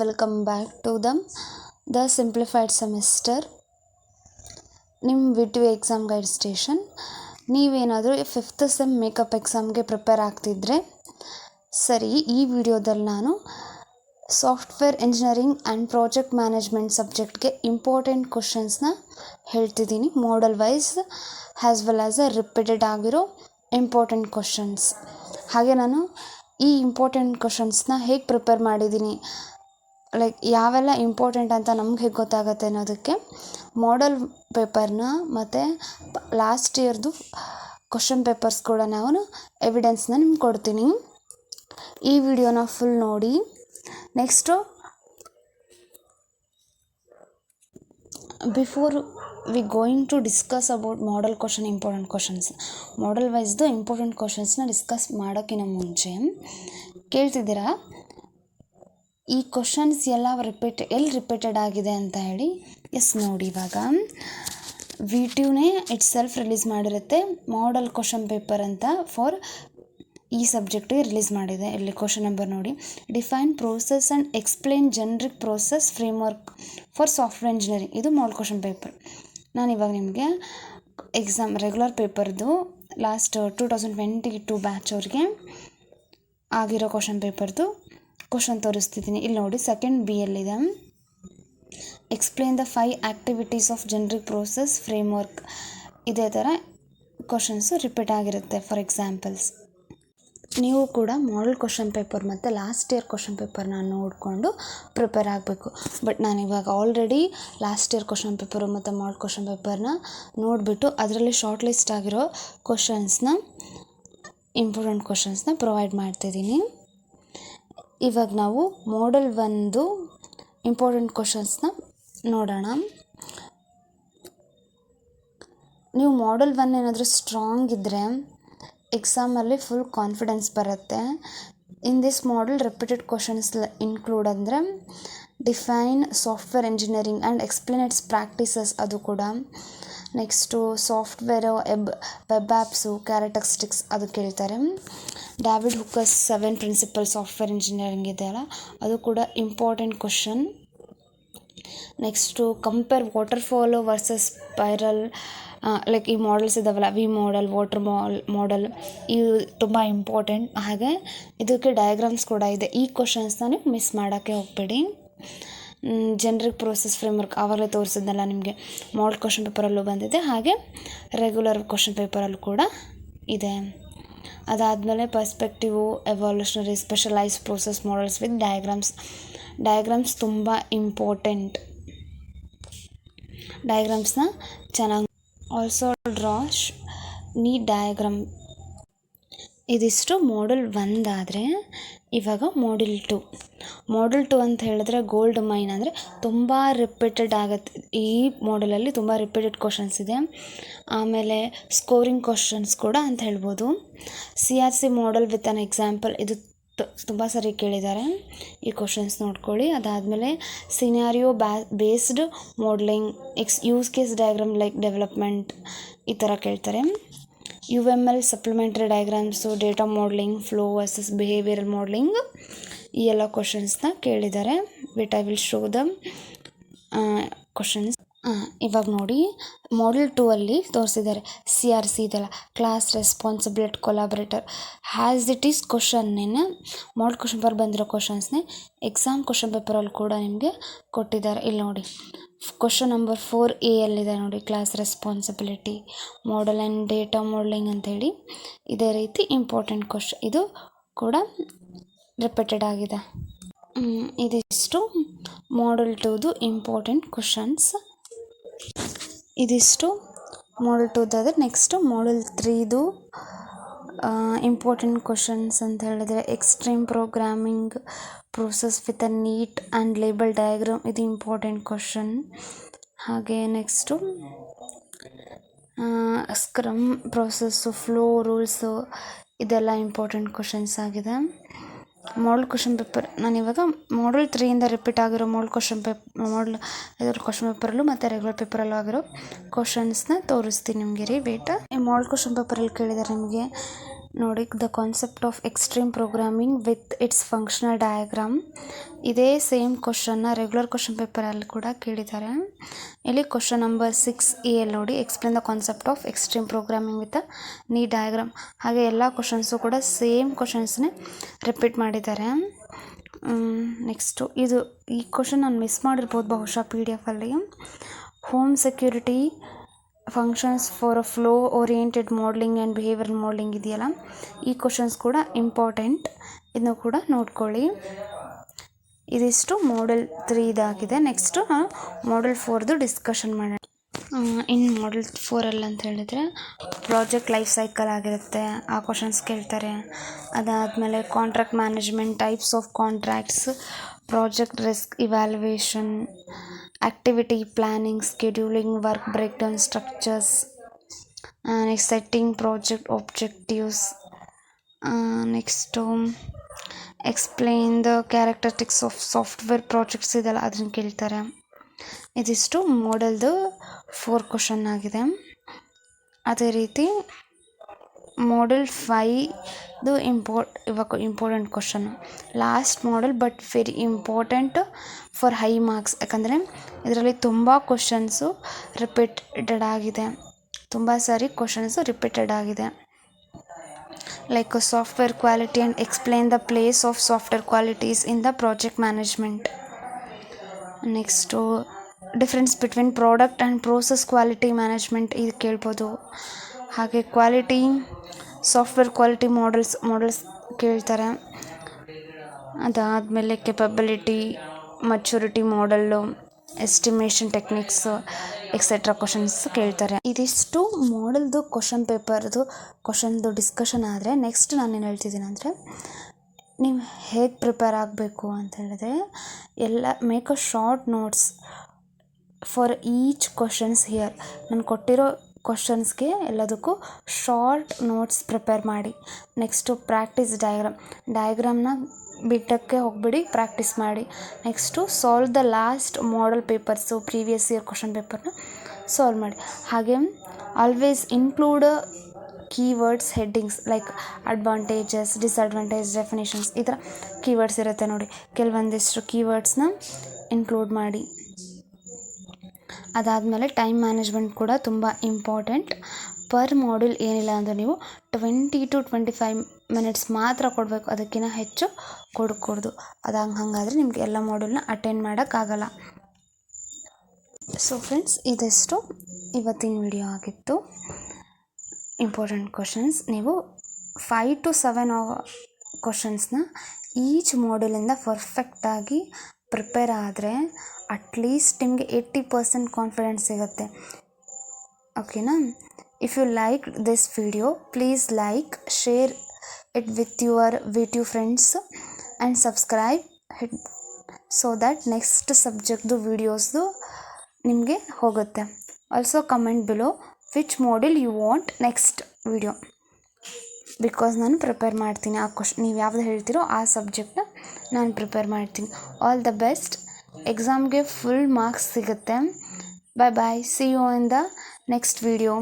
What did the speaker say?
Welcome back to the simplified semester. ನಿಮ್ಮ VTU exam guide station. ನೀವೇನಾದರೂ 5th sem makeup ಎಕ್ಸಾಮ್ಗೆ prepare ಆಗ್ತಿದ್ರೆ ಸರಿ, ಈ ವಿಡಿಯೋದಲ್ಲಿ ನಾನು software engineering and project management ಸಬ್ಜೆಕ್ಟ್ಗೆ ಇಂಪಾರ್ಟೆಂಟ್ ಕ್ವಶನ್ಸ್ನ ಹೇಳ್ತಿದ್ದೀನಿ. Model wise as well as repeated ಆಗಿರೋ ಇಂಪಾರ್ಟೆಂಟ್ ಕ್ವಶನ್ಸ್. ಹಾಗೆ ನಾನು ಈ ಇಂಪಾರ್ಟೆಂಟ್ ಕ್ವಶನ್ಸ್ನ ಹೇಗೆ ಪ್ರಿಪೇರ್ ಮಾಡಿದ್ದೀನಿ, ಲೈಕ್ ಯಾವೆಲ್ಲ ಇಂಪಾರ್ಟೆಂಟ್ ಅಂತ ನಮ್ಗೆ ಹೇಗೆ ಗೊತ್ತಾಗುತ್ತೆ ಅನ್ನೋದಕ್ಕೆ ಮಾಡಲ್ ಪೇಪರ್ನ ಮತ್ತು ಲಾಸ್ಟ್ ಇಯರ್ದು ಕ್ವಶನ್ ಪೇಪರ್ಸ್ ಕೂಡ ನಾನು ಎವಿಡೆನ್ಸ್ನ ನಿಮ್ಗೆ ಕೊಡ್ತೀನಿ. ಈ ವಿಡಿಯೋನ ಫುಲ್ ನೋಡಿ. Next, before we going to discuss about model question, important questions, model ವೈಸ್ದು ಇಂಪಾರ್ಟೆಂಟ್ ಕ್ವಶನ್ಸ್ನ ಡಿಸ್ಕಸ್ ಮಾಡೋಕ್ಕಿಂತ ಮುಂಚೆ ಕೇಳ್ತಿದ್ದೀರಾ ಈ ಕ್ವಶನ್ಸ್ ಎಲ್ಲ ಎಲ್ಲಿ ರಿಪೀಟೆಡ್ ಆಗಿದೆ ಅಂತ ಹೇಳಿ. ಎಸ್, ನೋಡಿ, ಇವಾಗ ವಿಟಿವಿನೇ ಇಟ್ ಸೆಲ್ಫ್ ರಿಲೀಸ್ ಮಾಡಿರುತ್ತೆ ಮಾಡಲ್ ಕ್ವಶನ್ ಪೇಪರ್ ಅಂತ ಫಾರ್ ಈ ಸಬ್ಜೆಕ್ಟಿಗೆ ರಿಲೀಸ್ ಮಾಡಿದೆ. ಇಲ್ಲಿ ಕ್ವಶನ್ ನಂಬರ್ ನೋಡಿ, define process and explain generic process framework for software engineering. ಇದು ಮಾಡಲ್ ಕ್ವಶನ್ ಪೇಪರ್. ನಾನು ಇವಾಗ ನಿಮಗೆ ಎಕ್ಸಾಮ್ ರೆಗ್ಯುಲರ್ ಪೇಪರ್ದು ಲಾಸ್ಟ್ 2022 ಬ್ಯಾಚ್ ಅವ್ರಿಗೆ ಆಗಿರೋ ಕ್ವಶನ್ ಪೇಪರ್ದು ಕ್ವಶನ್ ತೋರಿಸ್ತಿದ್ದೀನಿ. ಇಲ್ಲಿ ನೋಡಿ, ಸೆಕೆಂಡ್ ಬಿ ಯಲ್ಲಿದೆ, explain the 5 activities of generic process framework. ಇದೇ ಥರ ಕ್ವಶನ್ಸು ರಿಪೀಟ್ ಆಗಿರುತ್ತೆ. ಫಾರ್ ಎಕ್ಸಾಂಪಲ್ಸ್, ನೀವು ಕೂಡ ಮಾಡಲ್ ಕ್ವಶನ್ ಪೇಪರ್ ಮತ್ತು ಲಾಸ್ಟ್ ಇಯರ್ ಕ್ವಶನ್ ಪೇಪರ್ನ ನೋಡಿಕೊಂಡು ಪ್ರಿಪೇರ್ ಆಗಬೇಕು. ಬಟ್ ನಾನು ಇವಾಗ already last year question paper ಮತ್ತು ಮಾಡಲ್ ಕ್ವಶನ್ ಪೇಪರ್ನ ನೋಡಿಬಿಟ್ಟು ಅದರಲ್ಲಿ ಶಾರ್ಟ್ ಲಿಸ್ಟ್ ಆಗಿರೋ ಕ್ವಶನ್ಸ್ನ, ಇಂಪಾರ್ಟೆಂಟ್ ಕ್ವಶನ್ಸ್ನ ಪ್ರೊವೈಡ್ ಮಾಡ್ತಿದ್ದೀನಿ. ಇವಾಗ ನಾವು ಮಾಡಲ್ 1 ಇಂಪಾರ್ಟೆಂಟ್ ಕ್ವಶನ್ಸ್ನ ನೋಡೋಣ. ನೀವು ಮಾಡಲ್ 1 ಏನಾದರೂ ಸ್ಟ್ರಾಂಗ್ ಇದ್ದರೆ ಎಕ್ಸಾಮಲ್ಲಿ ಫುಲ್ ಕಾನ್ಫಿಡೆನ್ಸ್ ಬರುತ್ತೆ. In this model repeated questions include ಅಂದರೆ define software engineering and explain its practices, ಅದು ಕೂಡ. Next software, web apps, characteristics ಅದು ಕೇಳ್ತಾರೆ. David Hooker's 7 principle software engineering ಇದೆಯಲ್ಲ, ಅದು ಕೂಡ important question. Next compare waterfall versus spiral, like ಈ models ಇದ್ದಾವಲ್ಲ, ವಿ ಮಾಡಲ್, ವಾಟರ್ ಮಾಡಲ್, ಇದು ತುಂಬ ಇಂಪಾರ್ಟೆಂಟ್. ಹಾಗೆ ಇದಕ್ಕೆ ಡಯಾಗ್ರಾಮ್ಸ್ ಕೂಡ ಇದೆ. ಈ ಕ್ವಶನ್ಸ್ನ ನೀವು ಮಿಸ್ ಮಾಡೋಕ್ಕೆ ಹೋಗಬೇಡಿ. ಜನರಿಕ್ ಪ್ರೋಸೆಸ್ ಫ್ರೇಮ್ವರ್ಕ್ ಆವಾಗಲೇ ತೋರಿಸಿದ್ನಲ್ಲ ನಿಮಗೆ, ಮಾಡಲ್ ಕ್ವಶನ್ ಪೇಪರಲ್ಲೂ ಬಂದಿದೆ, ಹಾಗೆ ರೆಗ್ಯುಲರ್ ಕ್ವಶನ್ ಪೇಪರಲ್ಲೂ ಕೂಡ ಇದೆ. ಅದಾದಮೇಲೆ perspective, evolutionary, specialise process models with diagrams ತುಂಬ ಇಂಪಾರ್ಟೆಂಟ್. ಡಯಾಗ್ರಾಮ್ಸ್ನ ಚೆನ್ನಾಗಿ ಆಲ್ಸೋ ಡ್ರಾಶ್ ನೀಟ್ ಡಯಾಗ್ರಾಮ್. ಇದಿಷ್ಟು ಮಾಡಲ್ 1 ಆದರೆ ಇವಾಗ ಮಾಡಲ್ 2 ಅಂತ ಹೇಳಿದ್ರೆ ಗೋಲ್ಡ್ ಮೈನ್. ಅಂದರೆ ತುಂಬ ರಿಪೀಟೆಡ್ ಆಗುತ್ತೆ ಈ ಮಾಡಲಲ್ಲಿ, ತುಂಬ ರಿಪೀಟೆಡ್ ಕ್ವಶನ್ಸ್ ಇದೆ. ಆಮೇಲೆ ಸ್ಕೋರಿಂಗ್ ಕ್ವಶನ್ಸ್ ಕೂಡ ಅಂತ ಹೇಳ್ಬೋದು. CRC model with an example, ಇದು ತುಂಬ ಸರಿ ಕೇಳಿದ್ದಾರೆ. ಈ ಕ್ವಶನ್ಸ್ ನೋಡ್ಕೊಳ್ಳಿ. ಅದಾದಮೇಲೆ scenario based modelling, use case diagram like development, ಈ ಥರ ಕೇಳ್ತಾರೆ. UML supplementary diagrams, data modelling, flow versus behavioural modelling, ಈ ಎಲ್ಲ ಕ್ವಶನ್ಸ್ನ ಕೇಳಿದ್ದಾರೆ. With I will show the questions. ಇವಾಗ ನೋಡಿ, ಮಾಡಲ್ 2 ಅಲ್ಲಿ ತೋರಿಸಿದ್ದಾರೆ CRC ಇದೆಲ್ಲ, class responsibility collaborator has it is ಕ್ವಶನ್ನೇನು ಮಾಡಲ್ ಕ್ವಶನ್ ಪೇಪರ್ ಬಂದಿರೋ ಕ್ವಶನ್ಸ್ನೇ ಎಕ್ಸಾಮ್ ಕ್ವಶನ್ ಪೇಪರಲ್ಲಿ ಕೂಡ ನಿಮಗೆ ಕೊಟ್ಟಿದ್ದಾರೆ. ಇಲ್ಲಿ ನೋಡಿ, ಕ್ವಶನ್ ನಂಬರ್ 4A ಯಲ್ಲಿದೆ ನೋಡಿ, class responsibility model and data modelling ಅಂಥೇಳಿ. ಇದೇ ರೀತಿ ಇಂಪಾರ್ಟೆಂಟ್ ಕ್ವಶನ್, ಇದು ಕೂಡ ರಿಪೀಟೆಡ್ ಆಗಿದೆ. ಇದಿಷ್ಟು ಮಾಡಲ್ 2ದು ಇಂಪಾರ್ಟೆಂಟ್ ಕ್ವಶನ್ಸ್. ಇದಿಷ್ಟು ಮಾಡಲ್ 2ದಾದರೆ ನೆಕ್ಸ್ಟು ಮಾಡಲ್ 3ದು ಇಂಪಾರ್ಟೆಂಟ್ ಕ್ವಶನ್ಸ್ ಅಂತ ಹೇಳಿದ್ರೆ extreme programming process with a neat and label diagram, ಇದು ಇಂಪಾರ್ಟೆಂಟ್ ಕ್ವಶನ್. ಹಾಗೆ next scrum process, flow rules, ಇದೆಲ್ಲ ಇಂಪಾರ್ಟೆಂಟ್ ಕ್ವಶನ್ಸ್ ಆಗಿದೆ. ಮಾಡಲ್ ಕ್ವಶನ್ ಪೇಪರ್ ನಾನಿವಾಗ ಮಾಡಲ್ 3ಇಂದ ರಿಪೀಟ್ ಆಗಿರೋ ಮಾಡಲ್ ಕ್ವಶನ್ ಪೇಪರಲ್ಲೂ ಮತ್ತು ರೆಗ್ಯುಲರ್ ಪೇಪರಲ್ಲೂ ಆಗಿರೋ ಕ್ವಶನ್ಸ್ನ ತೋರಿಸ್ತೀನಿ ನಿಮಗೆ ರೀ. ವೇಟ ಈ ಮಾಡಲ್ ಕ್ವಶನ್ ಪೇಪರಲ್ಲಿ ಕೇಳಿದ್ದಾರೆ ನಿಮಗೆ ನೋಡಿ, the concept of extreme programming with its functional diagram. ಇದೇ ಸೇಮ್ ಕ್ವಶನ್ನ ರೆಗ್ಯುಲರ್ ಕ್ವಶನ್ ಪೇಪರಲ್ಲಿ ಕೂಡ ಕೇಳಿದ್ದಾರೆ. ಇಲ್ಲಿ ಕ್ವಶನ್ ನಂಬರ್ 6A ನೋಡಿ, explain the concept of extreme programming with neat diagram. ಹಾಗೆ ಎಲ್ಲ ಕ್ವಶನ್ಸು ಕೂಡ ಸೇಮ್ ಕ್ವಶನ್ಸ್ನೇ ರಿಪೀಟ್ ಮಾಡಿದ್ದಾರೆ. ನೆಕ್ಸ್ಟು ಈ ಕ್ವಶನ್ ನಾನು ಮಿಸ್ ಮಾಡಿರ್ಬೋದು ಬಹುಶಃ PDF-ಅಲ್ಲಿ. Home security functions for a flow oriented modelling and behavioural modelling ಇದೆಯಲ್ಲ, ಈ ಕ್ವಶನ್ಸ್ ಕೂಡ ಇಂಪಾರ್ಟೆಂಟ್. ಇದನ್ನು ಕೂಡ ನೋಡ್ಕೊಳ್ಳಿ. ಇದಿಷ್ಟು Model 3 ಇದಾಗಿದೆ. ನೆಕ್ಸ್ಟು ನಾವು Model 4 ಡಿಸ್ಕಷನ್ ಮಾಡೋಣ. ಇನ್ನು Model 4 ಅಂತ ಹೇಳಿದರೆ ಪ್ರಾಜೆಕ್ಟ್ ಲೈಫ್ ಸೈಕಲ್ ಆಗಿರುತ್ತೆ, ಆ ಕ್ವಶನ್ಸ್ ಕೇಳ್ತಾರೆ. ಅದಾದಮೇಲೆ contract management, types of contracts, project risk evaluation, activity planning, scheduling, work breakdown structures, next setting project objectives, next explain the characteristics of software projects ಇದೆಲ್ಲ ಅದನ್ನು ಕೇಳ್ತಾರೆ. ಇದಿಷ್ಟು Model 4 ಕ್ವಶನ್ ಆಗಿದೆ. ಅದೇ ರೀತಿ Model 5 ಇವಾಗ important question, last model but very important for high marks. ಯಾಕಂದರೆ ಇದರಲ್ಲಿ ತುಂಬ ಕ್ವಶನ್ಸು ರಿಪೀಟೆಡ್ ಆಗಿದೆ, ತುಂಬ ಸಾರಿ ಕ್ವಶನ್ಸು ರಿಪೀಟೆಡ್ ಆಗಿದೆ. Like software quality and explain the place of software qualities in the project management. Next difference between product and process quality management ಇದು ಕೇಳ್ಬೋದು. ಹಾಗೆ ಕ್ವಾಲಿಟಿ ಸಾಫ್ಟ್ವೇರ್ ಕ್ವಾಲಿಟಿ ಮಾಡಲ್ಸ್ ಕೇಳ್ತಾರೆ. ಅದಾದಮೇಲೆ capability, maturity model, estimation techniques etcetera questions ಕೇಳ್ತಾರೆ. ಇದಿಷ್ಟು ಮಾಡಲ್ದು ಕ್ವಶನ್ದು discussion ಆದರೆ, next ನಾನೇನು ಹೇಳ್ತಿದ್ದೀನಿ ಅಂದರೆ, ನೀವು ಹೇಗೆ ಪ್ರಿಪೇರ್ ಆಗಬೇಕು ಅಂತ ಹೇಳಿದ್ರೆ, make a short notes for each questions here. ನಾನು ಕೊಟ್ಟಿರೋ ಕ್ವಶನ್ಸ್ಗೆ ಎಲ್ಲದಕ್ಕೂ ಶಾರ್ಟ್ ನೋಟ್ಸ್ ಪ್ರಿಪೇರ್ ಮಾಡಿ. ನೆಕ್ಸ್ಟು ಪ್ರಾಕ್ಟೀಸ್ ಡಯಾಗ್ರಾಮ್ನ ಬಿಟ್ಟಕ್ಕೆ ಹೋಗ್ಬಿಡಿ, ಪ್ರಾಕ್ಟೀಸ್ ಮಾಡಿ. Next solve the last model papers, previous year question ಪೇಪರ್ನ ಸಾಲ್ವ್ ಮಾಡಿ. ಹಾಗೆ always include keywords headings like advantages, disadvantage, definitions, ಈ ಥರ ಕೀವರ್ಡ್ಸ್ ಇರುತ್ತೆ ನೋಡಿ, ಕೆಲವೊಂದಿಷ್ಟು ಕೀವರ್ಡ್ಸ್ನ ಇನ್ಕ್ಲೂಡ್ ಮಾಡಿ. ಅದಾದಮೇಲೆ ಟೈಮ್ ಮ್ಯಾನೇಜ್ಮೆಂಟ್ ಕೂಡ ತುಂಬ ಇಂಪಾರ್ಟೆಂಟ್. ಪರ್ ಮಾಡ್ಯೂಲ್ ಏನಿಲ್ಲ ಅಂದರೆ ನೀವು 20 to 25 ಮಿನಿಟ್ಸ್ ಮಾತ್ರ ಕೊಡಬೇಕು, ಅದಕ್ಕಿಂತ ಹೆಚ್ಚು ಕೊಡಕೂಡ್ದು. ಹಾಗಾದರೆ ನಿಮಗೆ ಎಲ್ಲ ಮಾಡ್ಯೂಲ್ನ ಅಟೆಂಡ್ ಮಾಡೋಕ್ಕಾಗಲ್ಲ. ಸೊ ಫ್ರೆಂಡ್ಸ್, ಇದಿಷ್ಟು ಇವತ್ತಿನ ವಿಡಿಯೋ ಆಗಿತ್ತು. ಇಂಪಾರ್ಟೆಂಟ್ ಕ್ವಶನ್ಸ್, ನೀವು 5 to 7 ಕ್ವಶನ್ಸ್ನ ಈಚ್ ಮಾಡ್ಯೂಲಿಂದ ಪರ್ಫೆಕ್ಟಾಗಿ ಪ್ರಿಪೇರ್ ಆದರೆ ಅಟ್ಲೀಸ್ಟ್ ನಿಮಗೆ 80% ಕಾನ್ಫಿಡೆನ್ಸ್ ಸಿಗುತ್ತೆ. ಓಕೆನಾ? If you like this video, please like, share it with your friends and subscribe hit so that next ಸಬ್ಜೆಕ್ಟ್ದು ವೀಡಿಯೋಸ್ದು ನಿಮಗೆ ಹೋಗುತ್ತೆ. Also comment below which module you want next video, because ನಾನು prepare ಮಾಡ್ತೀನಿ. ನೀವು ಯಾವ್ದು ಹೇಳ್ತೀರೋ ಆ ಸಬ್ಜೆಕ್ಟ್ನ ನಾನು ಪ್ರಿಪೇರ್ ಮಾಡ್ತೀನಿ. All the best. ಎಕ್ಸಾಮ್ಗೆ ಫುಲ್ ಮಾರ್ಕ್ಸ್ ಸಿಗುತ್ತೆ. Bye bye. See you in the next video.